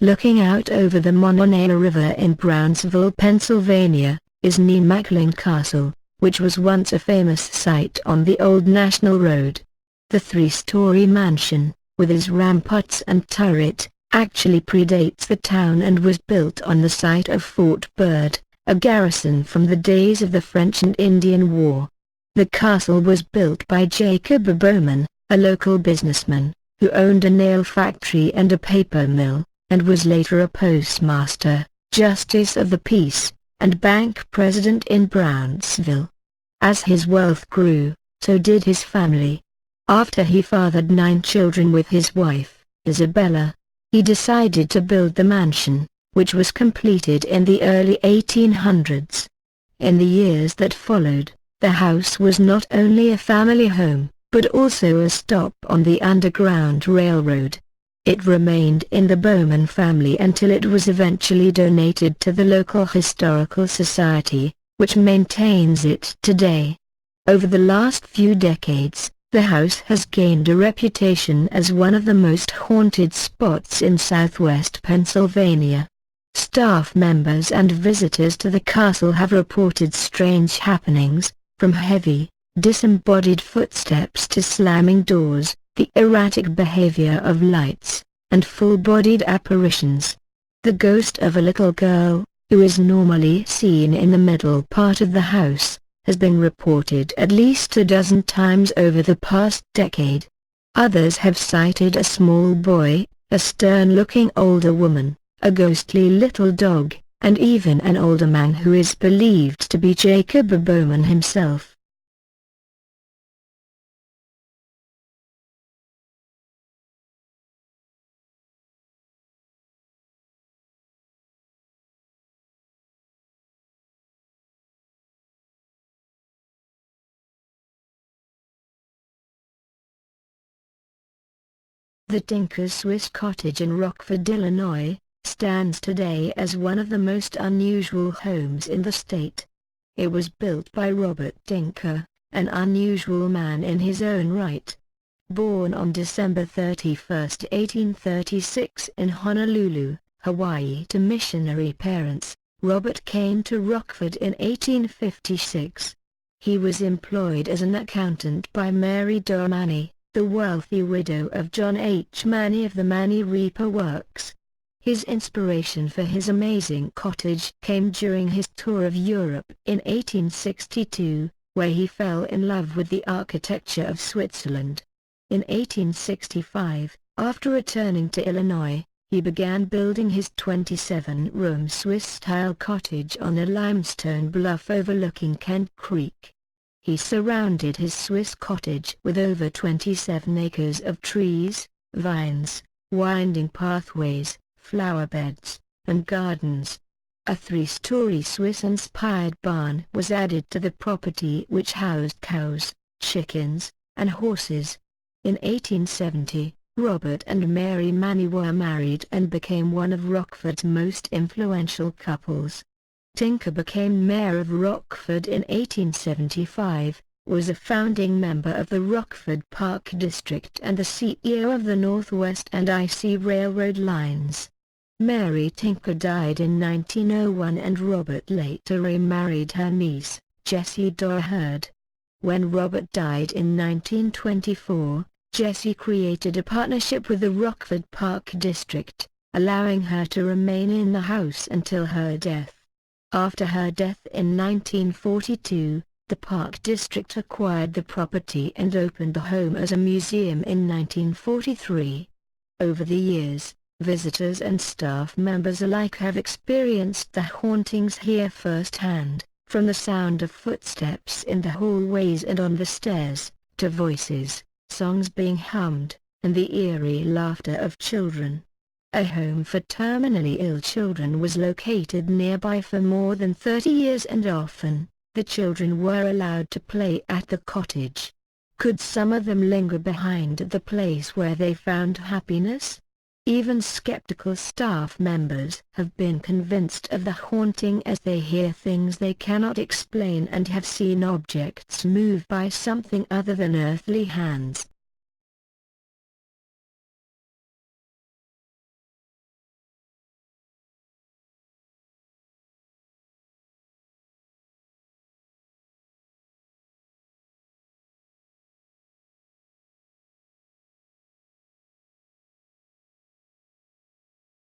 Looking out over the Monongahela River in Brownsville, Pennsylvania, is MacLeod Castle, which was once a famous site on the old National Road. The three-story mansion, with its ramparts and turret, actually predates the town and was built on the site of Fort Byrd, a garrison from the days of the French and Indian War. The castle was built by Jacob Bowman, a local businessman, who owned a nail factory and a paper mill, and was later a postmaster, justice of the peace, and bank president in Brownsville. As his wealth grew, so did his family. After he fathered 9 children with his wife, Isabella, he decided to build the mansion, which was completed in the early 1800s. In the years that followed, the house was not only a family home, but also a stop on the Underground Railroad. It remained in the Bowman family until it was eventually donated to the local historical society, which maintains it today. Over the last few decades, the house has gained a reputation as one of the most haunted spots in southwest Pennsylvania. Staff members and visitors to the castle have reported strange happenings, from heavy, disembodied footsteps to slamming doors, the erratic behavior of lights, and full-bodied apparitions. The ghost of a little girl, who is normally seen in the middle part of the house, has been reported at least a dozen times over the past decade. Others have cited a small boy, a stern-looking older woman, a ghostly little dog, and even an older man who is believed to be Jacob Bowman himself. The Tinker's Swiss Cottage in Rockford, Illinois, stands today as one of the most unusual homes in the state. It was built by Robert Tinker, an unusual man in his own right. Born on December 31, 1836 in Honolulu, Hawaii to missionary parents, Robert came to Rockford in 1856. He was employed as an accountant by Mary Manny, the wealthy widow of John H. Manny of the Manny Reaper Works. His inspiration for his amazing cottage came during his tour of Europe in 1862, where he fell in love with the architecture of Switzerland. In 1865, after returning to Illinois, he began building his 27-room Swiss-style cottage on a limestone bluff overlooking Kent Creek. He surrounded his Swiss cottage with over 27 acres of trees, vines, winding pathways, flower beds, and gardens. A 3-story Swiss-inspired barn was added to the property, which housed cows, chickens, and horses. In 1870, Robert and Mary Manny were married and became one of Rockford's most influential couples. Tinker became mayor of Rockford in 1875, was a founding member of the Rockford Park District and the CEO of the Northwest and IC Railroad lines. Mary Tinker died in 1901 and Robert later remarried her niece, Jessie Hurd. When Robert died in 1924, Jessie created a partnership with the Rockford Park District, allowing her to remain in the house until her death. After her death in 1942, the Park District acquired the property and opened the home as a museum in 1943. Over the years, visitors and staff members alike have experienced the hauntings here firsthand, from the sound of footsteps in the hallways and on the stairs, to voices, songs being hummed, and the eerie laughter of children. A home for terminally ill children was located nearby for more than 30 years, and often, the children were allowed to play at the cottage. Could some of them linger behind at the place where they found happiness? Even skeptical staff members have been convinced of the haunting as they hear things they cannot explain and have seen objects moved by something other than earthly hands.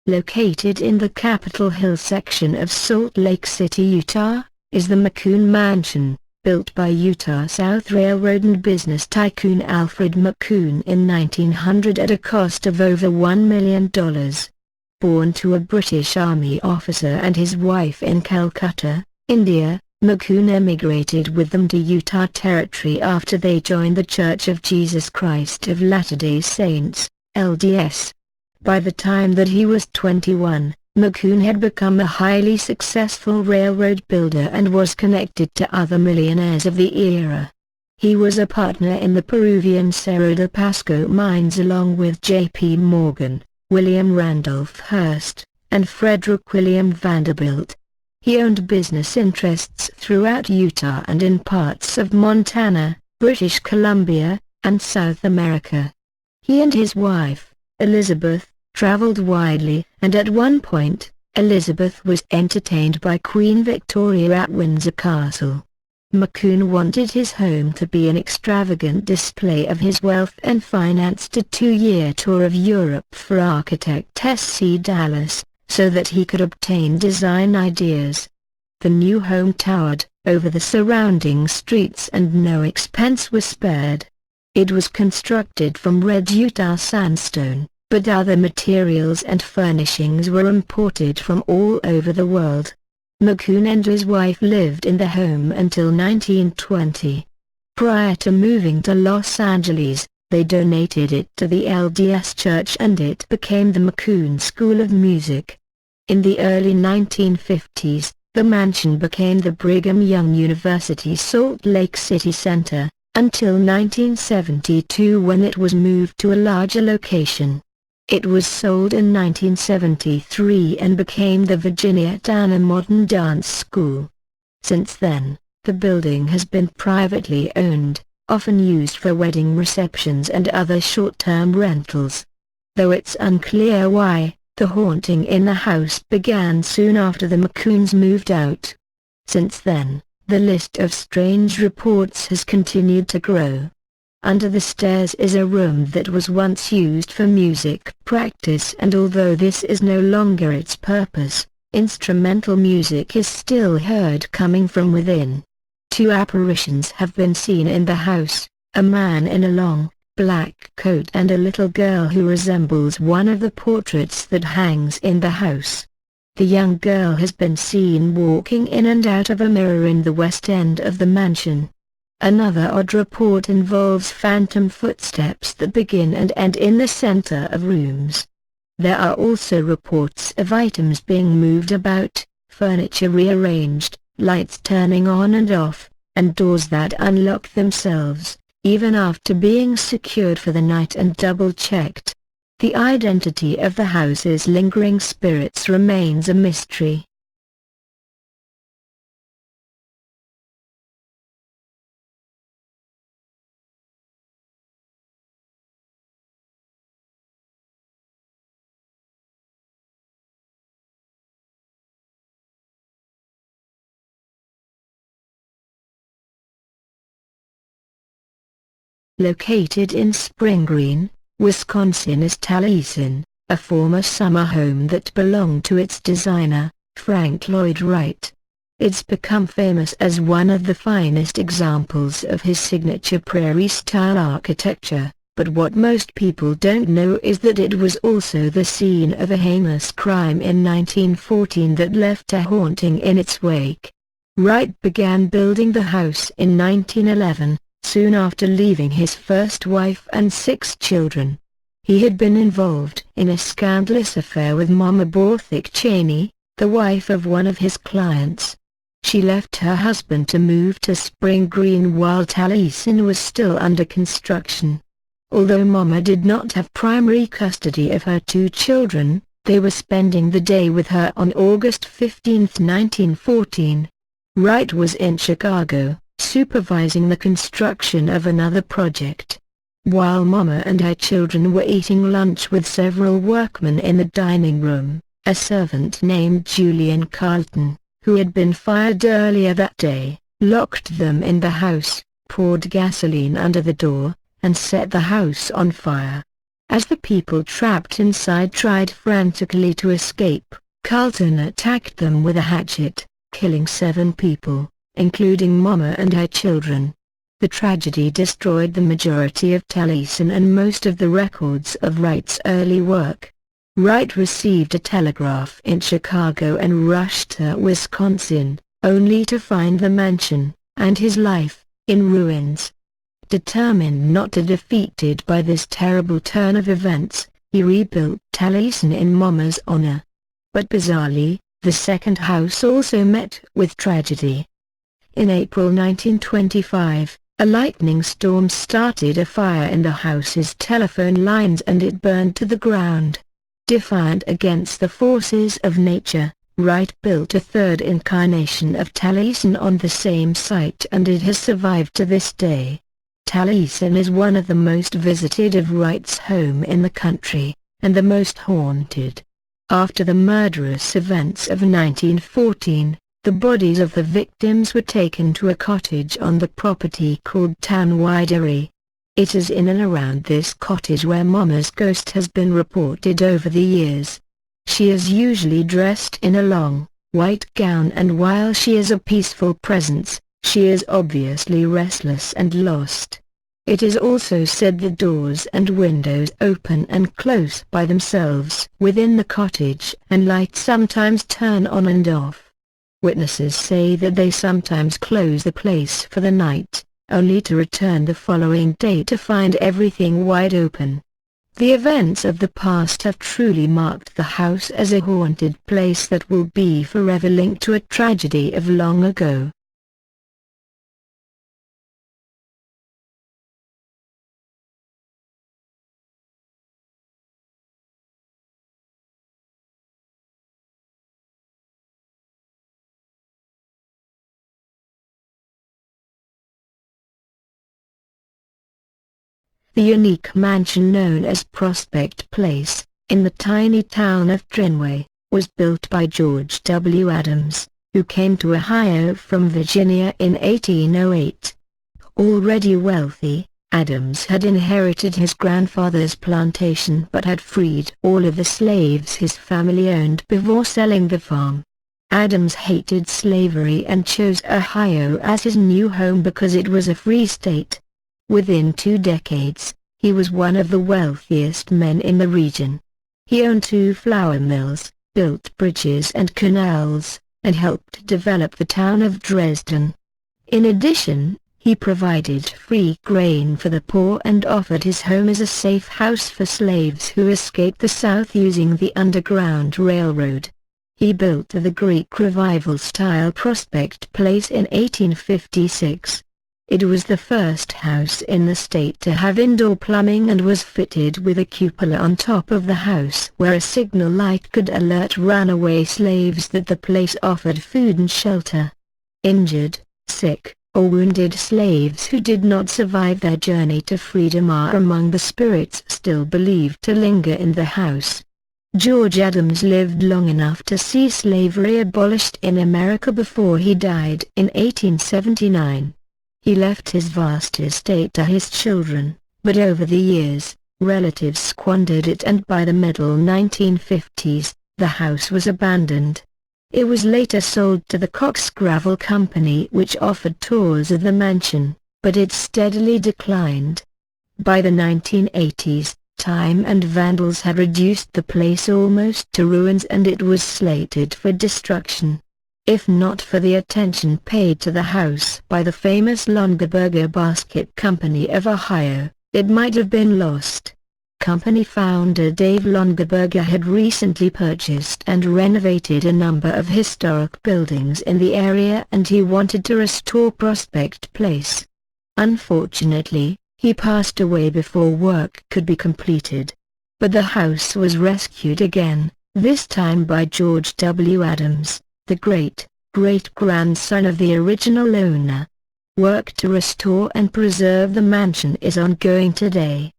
Located in the Capitol Hill section of Salt Lake City, Utah, is the McCune Mansion, built by Utah South Railroad and business tycoon Alfred McCune in 1900 at a cost of over $1 million. Born to a British Army officer and his wife in Calcutta, India, McCune emigrated with them to Utah Territory after they joined the Church of Jesus Christ of Latter-day Saints, LDS. By the time that he was 21, McCune had become a highly successful railroad builder and was connected to other millionaires of the era. He was a partner in the Peruvian Cerro de Pasco mines along with J.P. Morgan, William Randolph Hearst, and Frederick William Vanderbilt. He owned business interests throughout Utah and in parts of Montana, British Columbia, and South America. He and his wife, Elizabeth, traveled widely, and at one point, Elizabeth was entertained by Queen Victoria at Windsor Castle. McCune wanted his home to be an extravagant display of his wealth and financed a 2-year tour of Europe for architect S.C. Dallas, so that he could obtain design ideas. The new home towered over the surrounding streets and no expense was spared. It was constructed from red Utah sandstone, but other materials and furnishings were imported from all over the world. McCune and his wife lived in the home until 1920. Prior to moving to Los Angeles, they donated it to the LDS Church and it became the McCune School of Music. In the early 1950s, the mansion became the Brigham Young University Salt Lake City Center, until 1972 when it was moved to a larger location. It was sold in 1973 and became the Virginia Tanner Modern Dance School. Since then, the building has been privately owned, often used for wedding receptions and other short-term rentals. Though it's unclear why, the haunting in the house began soon after the McCunes moved out. Since then, the list of strange reports has continued to grow. Under the stairs is a room that was once used for music practice, and although this is no longer its purpose, instrumental music is still heard coming from within. 2 apparitions have been seen in the house, a man in a long, black coat and a little girl who resembles one of the portraits that hangs in the house. The young girl has been seen walking in and out of a mirror in the west end of the mansion. Another odd report involves phantom footsteps that begin and end in the center of rooms. There are also reports of items being moved about, furniture rearranged, lights turning on and off, and doors that unlock themselves, even after being secured for the night and double-checked. The identity of the house's lingering spirits remains a mystery. Located in Spring Green, Wisconsin is Taliesin, a former summer home that belonged to its designer, Frank Lloyd Wright. It's become famous as one of the finest examples of his signature prairie-style architecture, but what most people don't know is that it was also the scene of a heinous crime in 1914 that left a haunting in its wake. Wright began building the house in 1911, soon after leaving his first wife and 6 children. He had been involved in a scandalous affair with Mama Borthwick Cheney, the wife of one of his clients. She left her husband to move to Spring Green while Taliesin was still under construction. Although Mama did not have primary custody of her 2 children, they were spending the day with her on August 15, 1914. Wright was in Chicago, supervising the construction of another project. While Mama and her children were eating lunch with several workmen in the dining room, a servant named Julian Carlton, who had been fired earlier that day, locked them in the house, poured gasoline under the door, and set the house on fire. As the people trapped inside tried frantically to escape, Carlton attacked them with a hatchet, killing 7 people, including Mama and her children. The tragedy destroyed the majority of Taliesin and most of the records of Wright's early work. Wright received a telegraph in Chicago and rushed to Wisconsin, only to find the mansion, and his life, in ruins. Determined not to be defeated by this terrible turn of events, he rebuilt Taliesin in Mama's honor. But bizarrely, the second house also met with tragedy. In April 1925, a lightning storm started a fire in the house's telephone lines and it burned to the ground. Defiant against the forces of nature, Wright built a third incarnation of Taliesin on the same site and it has survived to this day. Taliesin is one of the most visited of Wright's homes in the country, and the most haunted. After the murderous events of 1914, the bodies of the victims were taken to a cottage on the property called Townwidery. It is in and around this cottage where Mama's ghost has been reported over the years. She is usually dressed in a long, white gown and while she is a peaceful presence, she is obviously restless and lost. It is also said that doors and windows open and close by themselves within the cottage and lights sometimes turn on and off. Witnesses say that they sometimes close the place for the night, only to return the following day to find everything wide open. The events of the past have truly marked the house as a haunted place that will be forever linked to a tragedy of long ago. The unique mansion known as Prospect Place, in the tiny town of Trinway, was built by George W. Adams, who came to Ohio from Virginia in 1808. Already wealthy, Adams had inherited his grandfather's plantation but had freed all of the slaves his family owned before selling the farm. Adams hated slavery and chose Ohio as his new home because it was a free state. Within 2 decades, he was one of the wealthiest men in the region. He owned 2 flour mills, built bridges and canals, and helped develop the town of Dresden. In addition, he provided free grain for the poor and offered his home as a safe house for slaves who escaped the South using the Underground Railroad. He built the Greek Revival-style Prospect Place in 1856. It was the first house in the state to have indoor plumbing and was fitted with a cupola on top of the house where a signal light could alert runaway slaves that the place offered food and shelter. Injured, sick, or wounded slaves who did not survive their journey to freedom are among the spirits still believed to linger in the house. George Adams lived long enough to see slavery abolished in America before he died in 1879. He left his vast estate to his children, but over the years, relatives squandered it and by the middle 1950s, the house was abandoned. It was later sold to the Cox Gravel Company which offered tours of the mansion, but it steadily declined. By the 1980s, time and vandals had reduced the place almost to ruins and it was slated for destruction. If not for the attention paid to the house by the famous Longaberger Basket Company of Ohio, it might have been lost. Company founder Dave Longaberger had recently purchased and renovated a number of historic buildings in the area and he wanted to restore Prospect Place. Unfortunately, he passed away before work could be completed. But the house was rescued again, this time by George W. Adams, the great-great-grandson of the original owner. Work to restore and preserve the mansion is ongoing today.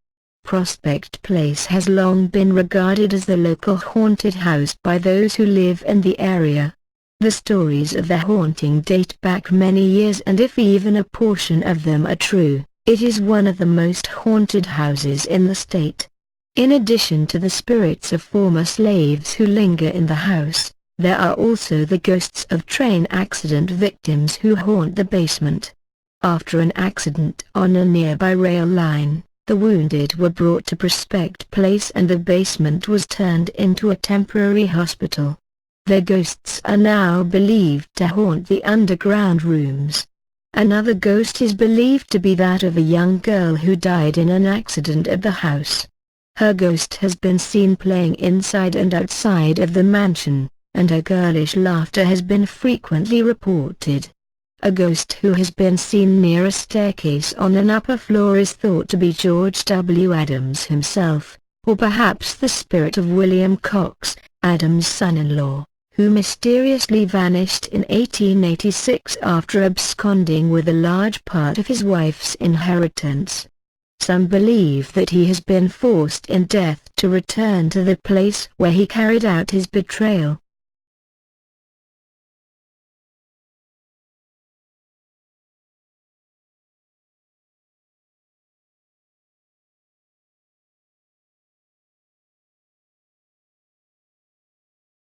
Prospect Place has long been regarded as the local haunted house by those who live in the area. The stories of the haunting date back many years and if even a portion of them are true, it is one of the most haunted houses in the state. In addition to the spirits of former slaves who linger in the house, there are also the ghosts of train accident victims who haunt the basement. After an accident on a nearby rail line, the wounded were brought to Prospect Place and the basement was turned into a temporary hospital. Their ghosts are now believed to haunt the underground rooms. Another ghost is believed to be that of a young girl who died in an accident at the house. Her ghost has been seen playing inside and outside of the mansion, and her girlish laughter has been frequently reported. A ghost who has been seen near a staircase on an upper floor is thought to be George W. Adams himself, or perhaps the spirit of William Cox, Adams' son-in-law, who mysteriously vanished in 1886 after absconding with a large part of his wife's inheritance. Some believe that he has been forced in death to return to the place where he carried out his betrayal.